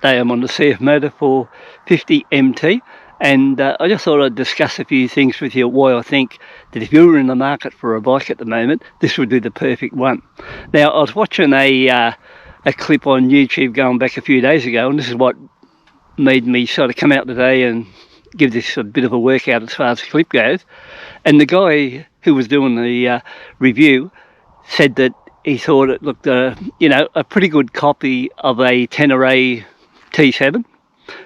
Today I'm on the CFMOTO 450 MT, and I just thought I'd discuss a few things with you why I think that if you were in the market for a bike at the moment, this would be the perfect one. Now, I was watching a clip on YouTube going back a few days ago, and this is what made me sort of come out today and give this a bit of a workout as far as the clip goes. And the guy who was doing the review said that he thought it looked, a pretty good copy of a Tenere T7.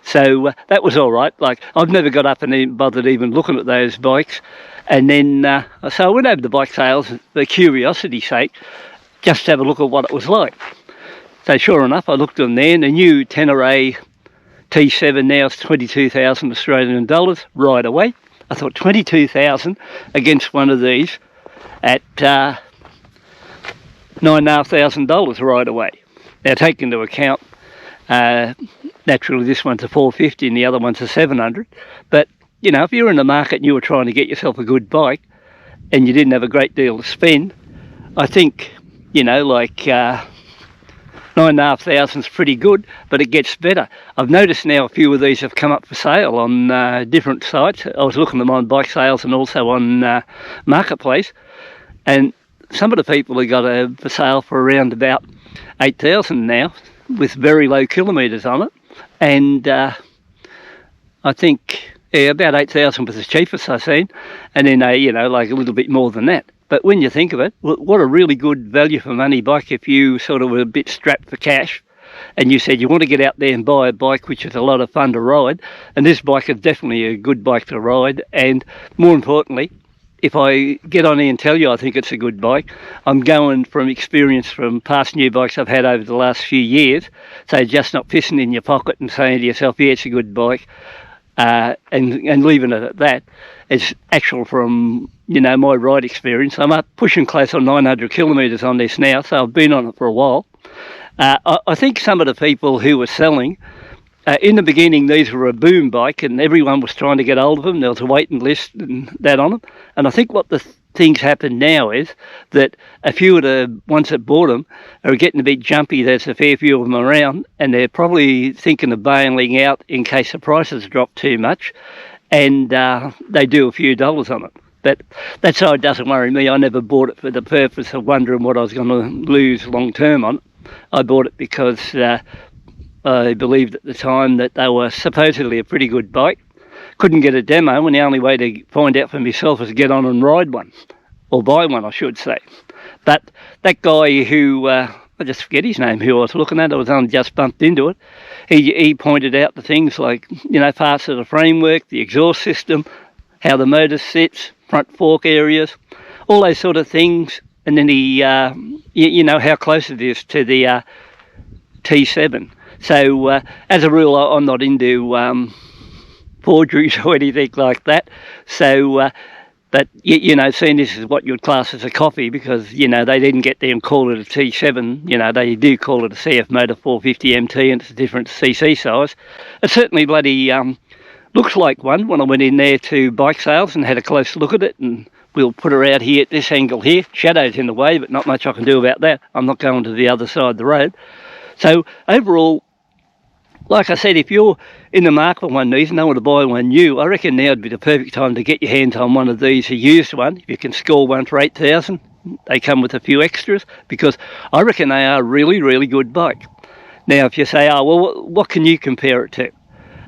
So that was all right. Like, I've never got up and even bothered even looking at those bikes. And then, so I went over to bike sales for curiosity's sake, just to have a look at what it was like. So sure enough, I looked on there, and the new Tenere T7 now is 22,000 Australian dollars right away. I thought 22,000 against one of these at $9,500 right away. Now, take into account, naturally this one's a 450 and the other one's a 700. But, you know, if you're in the market and you were trying to get yourself a good bike and you didn't have a great deal to spend, I think, you know, like 9,500 is pretty good, but it gets better. I've noticed now a few of these have come up for sale on different sites. I was looking at them on bike sales and also on Marketplace, and some of the people have got for sale for around about 8,000 now, with very low kilometres on it. And I think about 8,000 was the cheapest I've seen, and then like a little bit more than that. But when you think of it, what a really good value for money bike if you sort of were a bit strapped for cash and you said you want to get out there and buy a bike which is a lot of fun to ride. And this bike is definitely a good bike to ride. And more importantly, if I get on here and tell you I think it's a good bike, I'm going from experience from past new bikes I've had over the last few years. So just not pissing in your pocket and saying to yourself, yeah, it's a good bike, and leaving it at that. It's actual from, my ride experience. I'm up pushing close on 900 kilometres on this now, so I've been on it for a while. I think some of the people who were selling, in the beginning, these were a boom bike and everyone was trying to get hold of them. There was a waiting list and that on them. And I think what the things happen now is that a few of the ones that bought them are getting a bit jumpy. There's a fair few of them around and they're probably thinking of bailing out in case the prices drop too much, and they do a few dollars on it. But that side doesn't worry me. I never bought it for the purpose of wondering what I was going to lose long term on it. I bought it because I believed at the time that they were supposedly a pretty good bike. Couldn't get a demo, and the only way to find out for myself was to get on and ride one, or buy one, I should say. But that guy who, I just forget his name, who I was looking at, I was only just bumped into it, he pointed out the things like, parts of the framework, the exhaust system, how the motor sits, front fork areas, all those sort of things. And then he, how close it is to the T7. So as a rule, I'm not into forgeries or anything like that. So, but seeing this is what you'd class as a copy, because they didn't get there and call it a T7. They do call it a CFMOTO 450 MT, and it's a different CC size. It certainly bloody looks like one when I went in there to bike sales and had a close look at it. And we'll put her out here at this angle here. Shadow's in the way, but not much I can do about that. I'm not going to the other side of the road. So overall, like I said, if you're in the market for one of these and don't want to buy one new, I reckon now would be the perfect time to get your hands on one of these, a used one. If you can score one for 8,000, they come with a few extras, because I reckon they are a really, really good bike. Now, if you say, oh, well, what can you compare it to?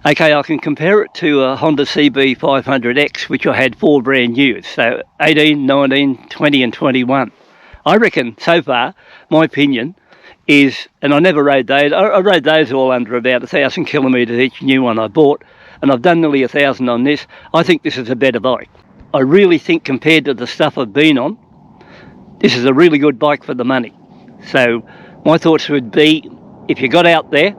Okay, I can compare it to a Honda CB500X, which I had 4 brand new, so 18, 19, 20 and 21. I reckon, so far, my opinion is, and I never rode those, I rode those all under about 1,000 kilometres each new one I bought, and I've done nearly 1,000 on this. I think this is a better bike. I really think compared to the stuff I've been on, this is a really good bike for the money. So my thoughts would be, if you got out there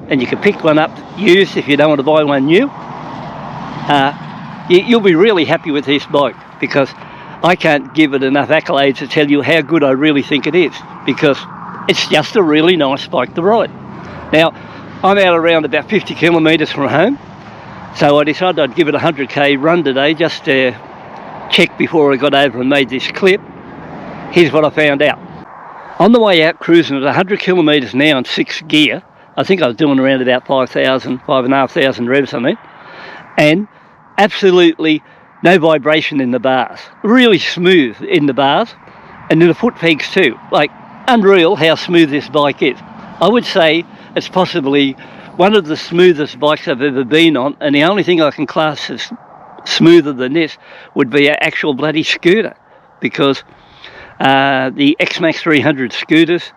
and you can pick one up used if you don't want to buy one new, you'll be really happy with this bike, because I can't give it enough accolades to tell you how good I really think it is, because it's just a really nice bike to ride. Now, I'm out around about 50 kilometres from home, so I decided I'd give it a 100k run today just to check before I got over and made this clip. Here's what I found out. On the way out cruising at 100 kilometres an hour in 6th gear, I think I was doing around about 5,500 revs on it, and absolutely no vibration in the bars. Really smooth in the bars, and in the foot pegs too. Like, unreal how smooth this bike is. I would say it's possibly one of the smoothest bikes I've ever been on, and the only thing I can class as smoother than this would be an actual bloody scooter, because the X-Max 300 scooters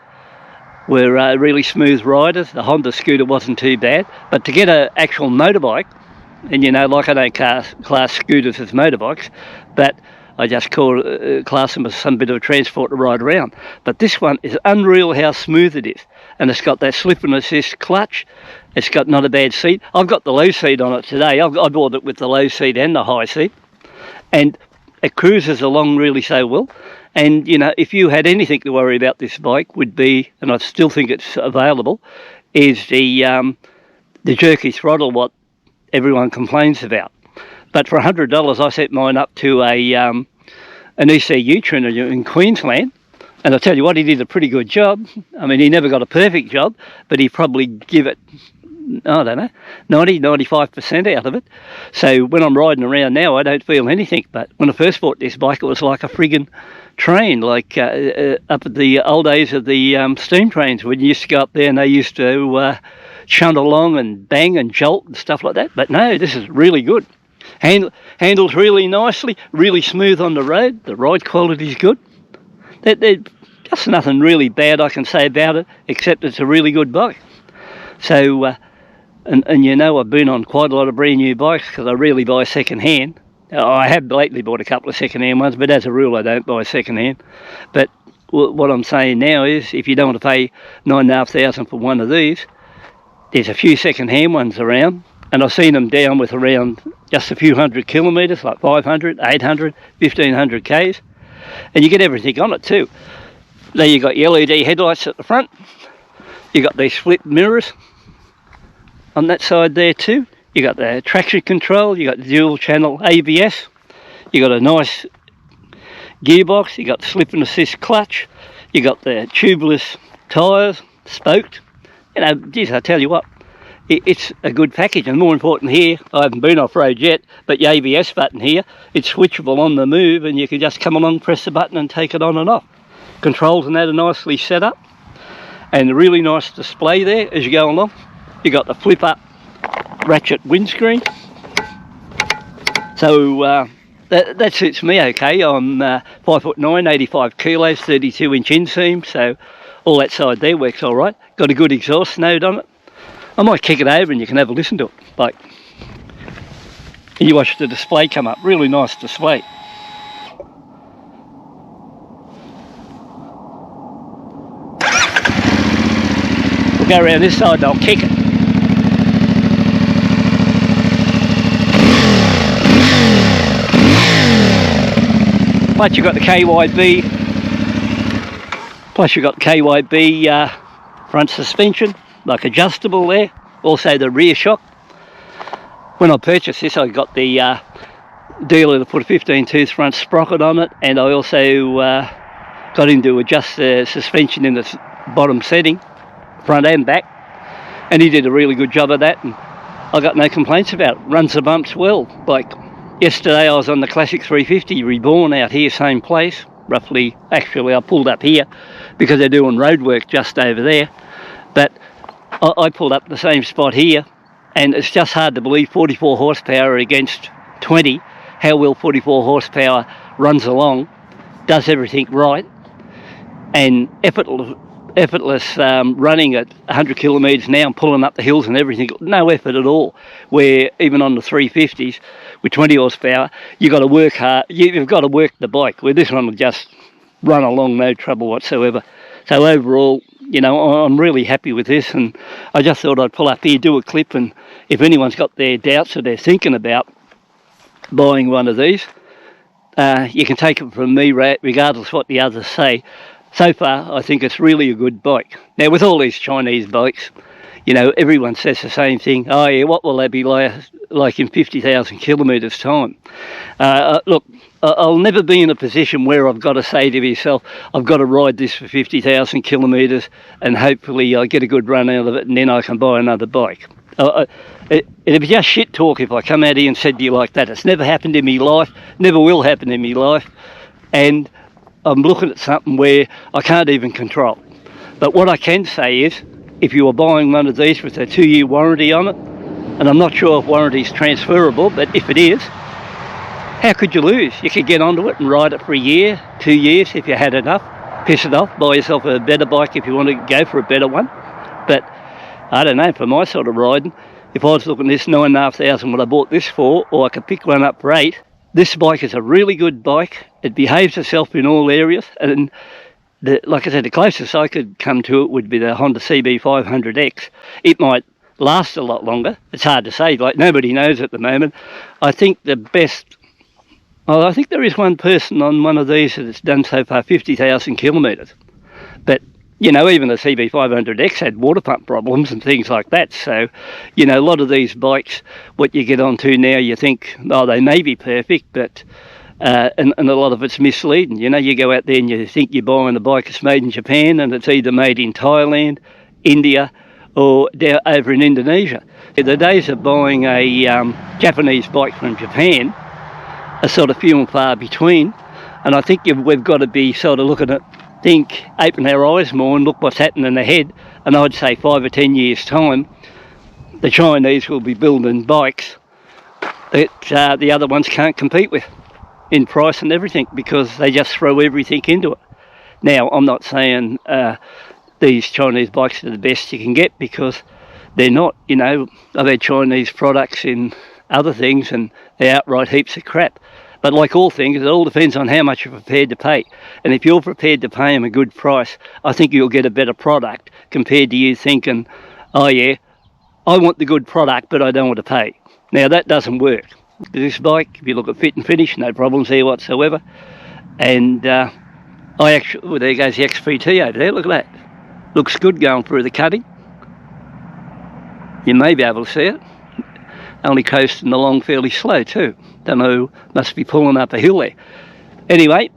were really smooth riders. The Honda scooter wasn't too bad, but to get an actual motorbike, and you know, like I don't class scooters as motorbikes, but I just class them as some bit of transport to ride around. But this one is unreal how smooth it is, and it's got that slip and assist clutch. It's got not a bad seat. I've got the low seat on it today. I bought it with the low seat and the high seat, and it cruises along really so well. And you know, if you had anything to worry about this bike, would be, and I still think it's available, is the jerky throttle, what everyone complains about. But for $100, I set mine up to an ECU trimmer in Queensland, and I'll tell you what, he did a pretty good job. I mean, he never got a perfect job, but he probably give it, I don't know, 90-95% out of it. So when I'm riding around now, I don't feel anything. But when I first bought this bike, it was like a friggin' train, like up at the old days of the steam trains, when you used to go up there and they used to shunt along and bang and jolt and stuff like that. But no, this is really good. Handles really nicely, really smooth on the road. The ride quality is good. There's just nothing really bad I can say about it, except it's a really good bike. So, and you know, I've been on quite a lot of brand new bikes because I rarely buy second hand. I have lately bought a couple of second hand ones, but as a rule I don't buy second hand. But what I'm saying now is, if you don't want to pay $9,500 for one of these, there's a few second hand ones around, and I've seen them down with around just a few hundred kilometres, like 500, 800, 1500 Ks, and you get everything on it too. There you got your LED headlights at the front, you got these flip mirrors on that side there too, you got the traction control, you got the dual channel ABS, you got a nice gearbox, you got the slip and assist clutch, you got the tubeless tyres, spoked. You know, geez, I tell you what, it's a good package. And more important here, I haven't been off-road yet, but your ABS button here, it's switchable on the move, and you can just come along, press the button and take it on and off. Controls and that are nicely set up, and a really nice display there as you go along. You got the flip-up ratchet windscreen. So that suits me okay. I'm 5'9", 85 kilos, 32-inch inseam, so all that side there works all right. Got a good exhaust node on it. I might kick it over and you can have a listen to it. Like, you watch the display come up, really nice display. We'll go around this side and I'll kick it. Plus you've got the KYB, front suspension, like adjustable there. Also the rear shock. When I purchased this, I got the dealer to put a 15-tooth front sprocket on it, and I also got him to adjust the suspension in the bottom setting, front and back, and he did a really good job of that, and I got no complaints about it. Runs the bumps well. Like yesterday I was on the Classic 350 Reborn out here, same place, roughly. Actually I pulled up here because they're doing road work just over there, but I pulled up the same spot here, and it's just hard to believe 44 horsepower against 20, how well 44 horsepower runs along, does everything right, and effortless running at 100 kilometres an hour and pulling up the hills and everything, no effort at all. Where even on the 350s with 20 horsepower, you've got to work hard, you've got to work the bike, where this one will just run along no trouble whatsoever. So overall, you know, I'm really happy with this, and I just thought I'd pull up here, do a clip, and if anyone's got their doubts or they're thinking about buying one of these, you can take it from me regardless what the others say. So far, I think it's really a good bike. Now, with all these Chinese bikes, You know, everyone says the same thing. Oh yeah, what will that be like in 50,000 kilometres time? Look, I'll never be in a position where I've got to say to myself, I've got to ride this for 50,000 kilometres and hopefully I get a good run out of it and then I can buy another bike. It'd be just shit talk if I come out here and said to you like that. It's never happened in my life, never will happen in my life, and I'm looking at something where I can't even control. But what I can say is, if you were buying one of these with a 2-year warranty on it, and I'm not sure if warranty is transferable, but if it is, how could you lose? You could get onto it and ride it for a year, 2 years if you had enough, piss it off, buy yourself a better bike if you want to go for a better one. But I don't know, for my sort of riding, if I was looking at this 9,500 what I bought this for, or I could pick one up for 8, this bike is a really good bike. It behaves itself in all areas, and like I said, the closest I could come to it would be the Honda CB500X. It might last a lot longer. It's hard to say, like nobody knows at the moment. I think the best, well, I think there is one person on one of these that's done so far 50,000 kilometres. But, you know, even the CB500X had water pump problems and things like that. So, you know, a lot of these bikes, what you get onto now, you think, oh, they may be perfect, but and a lot of it's misleading. You know, you go out there and you think you're buying a bike that's made in Japan, and it's either made in Thailand, India, or down over in Indonesia. The days of buying a Japanese bike from Japan are sort of few and far between, and I think we've got to be sort of looking at, open our eyes more and look what's happening ahead. And I'd say 5 or 10 years' time, the Chinese will be building bikes that the other ones can't compete with in price and everything, because they just throw everything into it. Now, I'm not saying these Chinese bikes are the best you can get, because they're not. You know, I've had Chinese products in other things and they're outright heaps of crap. But like all things, it all depends on how much you're prepared to pay. And if you're prepared to pay them a good price, I think you'll get a better product compared to you thinking, oh yeah, I want the good product but I don't want to pay. Now that doesn't work. This bike, if you look at fit and finish, no problems there whatsoever. And I actually, well, there goes the XPT over there, look at that. Looks good going through the cutting. You may be able to see it. Only coasting along fairly slow too. Don't know, must be pulling up a hill there. Anyway,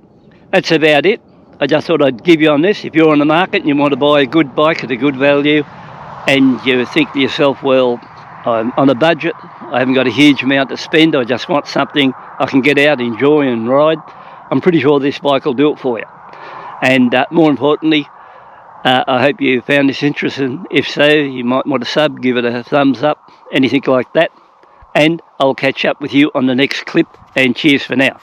that's about it. I just thought I'd give you on this. If you're on the market and you want to buy a good bike at a good value, and you think to yourself, well, I'm on a budget, I haven't got a huge amount to spend, I just want something I can get out, enjoy and ride, I'm pretty sure this bike will do it for you. And more importantly, I hope you found this interesting. If so, you might want to sub, give it a thumbs up, anything like that. And I'll catch up with you on the next clip, and cheers for now.